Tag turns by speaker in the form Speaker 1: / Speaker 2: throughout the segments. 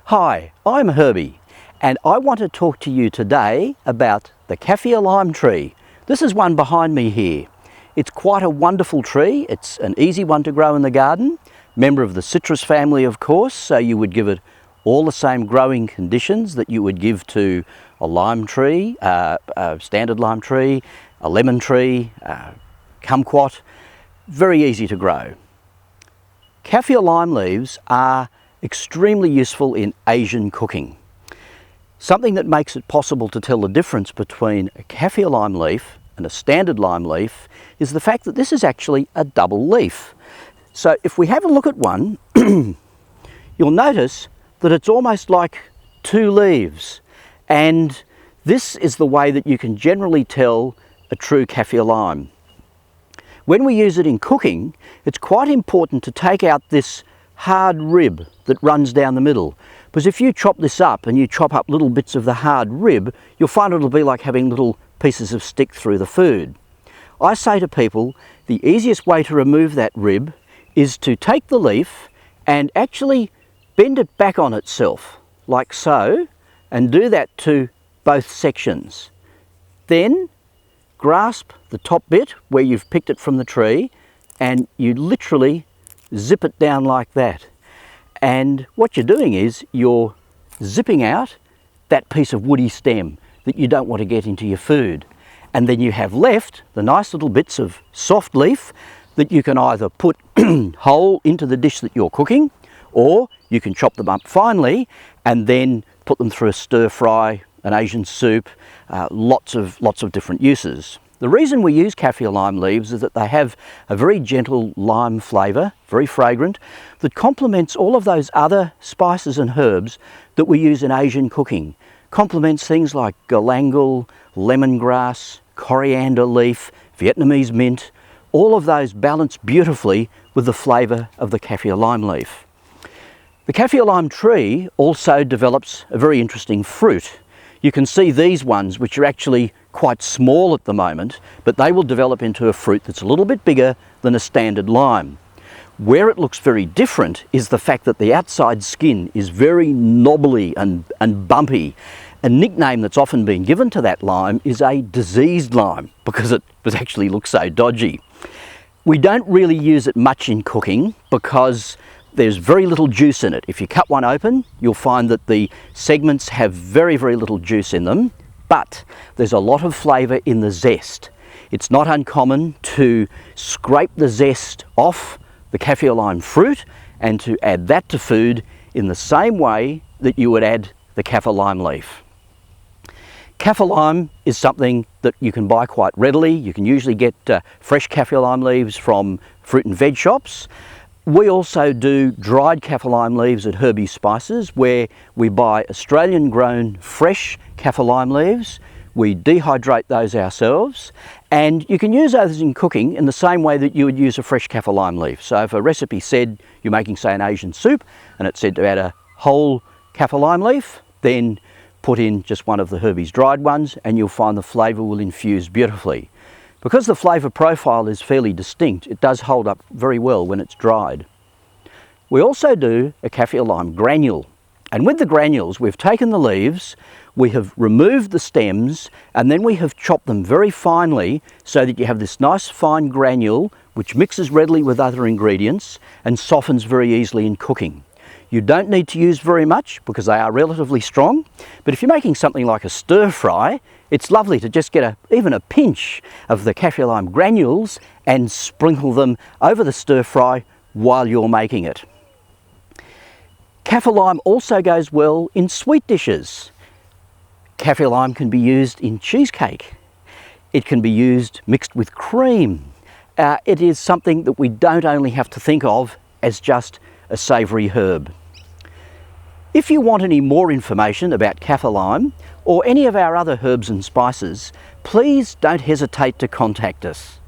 Speaker 1: Hi, I'm Herbie and I want to talk to you today about the Kaffir lime tree. This is one behind me here. It's quite a wonderful tree. It's an easy one to grow in the garden. Member of the citrus family, of course, so you would give it all the same growing conditions that you would give to a lime tree, a standard lime tree, a lemon tree, kumquat. Very easy to grow. Kaffir lime leaves are extremely useful in Asian cooking. Something that makes it possible to tell the difference between a Kaffir lime leaf and a standard lime leaf is the fact that this is actually a double leaf. So if we have a look at one, you'll notice that it's almost like two leaves, and this is the way that you can generally tell a true Kaffir lime. When we use it in cooking, it's quite important to take out this hard rib that runs down the middle, because if you chop this up and you chop up little bits of the hard rib, you'll find it'll be like having little pieces of stick through the food. I say to people, the easiest way to remove that rib is to take the leaf and actually bend it back on itself, like so, and do that to both sections. Then grasp the top bit where you've picked it from the tree and you literally zip it down like that. And what you're doing is you're zipping out that piece of woody stem that you don't want to get into your food. And then you have left the nice little bits of soft leaf that you can either put whole into the dish that you're cooking, or you can chop them up finely and then put them through a stir fry, an Asian soup, lots of different uses. The reason we use Kaffir lime leaves is that they have a very gentle lime flavour, very fragrant, that complements all of those other spices and herbs that we use in Asian cooking. Complements things like galangal, lemongrass, coriander leaf, Vietnamese mint. All of those balance beautifully with the flavour of the Kaffir lime leaf. The Kaffir lime tree also develops a very interesting fruit. You can see these ones, which are actually quite small at the moment, but they will develop into a fruit that's a little bit bigger than a standard lime. Where it looks very different is the fact that the outside skin is very knobbly and bumpy. A nickname that's often been given to that lime is a diseased lime, because it actually looks so dodgy. We don't really use it much in cooking because there's very little juice in it. If you cut one open, you'll find that the segments have very, very little juice in them, but there's a lot of flavour in the zest. It's not uncommon to scrape the zest off the Kaffir lime fruit and to add that to food in the same way that you would add the Kaffir lime leaf. Kaffir lime is something that you can buy quite readily. You can usually get fresh Kaffir lime leaves from fruit and veg shops. We also do dried Kaffir lime leaves at Herbie Spices, where we buy Australian grown fresh Kaffir lime leaves. We dehydrate those ourselves, and you can use those in cooking in the same way that you would use a fresh Kaffir lime leaf. So if a recipe said you're making, say, an Asian soup, and it said to add a whole Kaffir lime leaf, then put in just one of the Herbie's dried ones and you'll find the flavour will infuse beautifully. Because the flavour profile is fairly distinct, it does hold up very well when it's dried. We also do a Kaffir lime granule, and with the granules we've taken the leaves, we have removed the stems, and then we have chopped them very finely so that you have this nice fine granule which mixes readily with other ingredients and softens very easily in cooking. You don't need to use very much because they are relatively strong, but if you're making something like a stir fry, it's lovely to just get even a pinch of the Kaffir lime granules and sprinkle them over the stir fry while you're making it. Kaffir lime also goes well in sweet dishes. Kaffir lime can be used in cheesecake. It can be used mixed with cream. It is something that we don't only have to think of as just a savoury herb. If you want any more information about Kaffir lime or any of our other herbs and spices, please don't hesitate to contact us.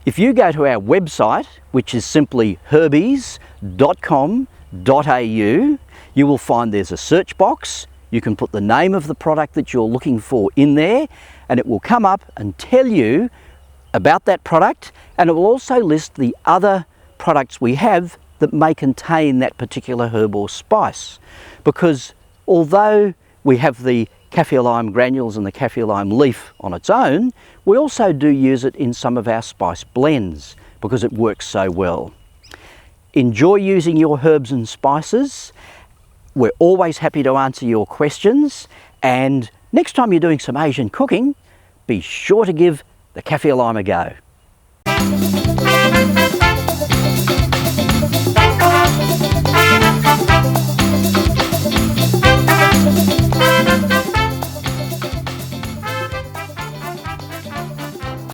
Speaker 1: If you go to our website, which is simply herbies.com.au, you will find there's a search box. You can put the name of the product that you're looking for in there, and it will come up and tell you about that product, and it will also list the other products we have that may contain that particular herb or spice, because although we have the kaffir lime granules and the kaffir lime leaf on its own, we also do use it in some of our spice blends because it works so well. Enjoy using your herbs and spices. We're always happy to answer your questions, and next time you're doing some Asian cooking, be sure to give the kaffir lime a go.